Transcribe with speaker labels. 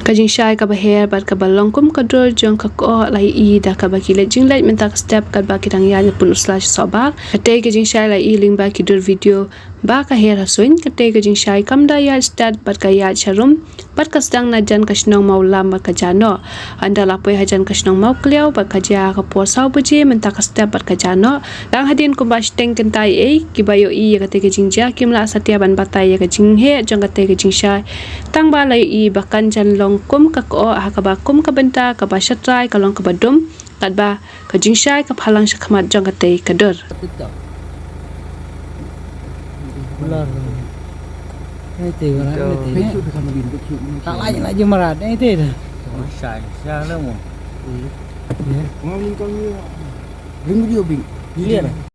Speaker 1: Kajing syai ka baher bat ka balong kum ka dor jong ka ko lai I da ka ba ki le jing lai mentak step ka ba ki dang ya pun slash sobar kate kajing syai lai I ling ba ki dor video ba ka her hasoin kate kajing syai kam da ya start bat ka ya charum bat ka sedang na jan ka snong mau lam ka jano anda la poi hajan ka snong mau kleu bat ka ja ka po sau buje mentak step bat ka jano dang hadin ko ba steng kentai ki ba yo I kate kajing ja kim la satia ban batai ya kajing he jong kate kajing syai tang ba lai I bakan jan long kum ka ko ha ka ba kum ka benta ka ba shatrai ka long ka ba dum kat ba ka jing syai ka phalang shakmat jong ka te ka dor
Speaker 2: Belar. Itu orang itu. Tak lagi merat itu.
Speaker 3: Sai sao đâu mà.
Speaker 2: Ngon kau ni. Ring dia bing.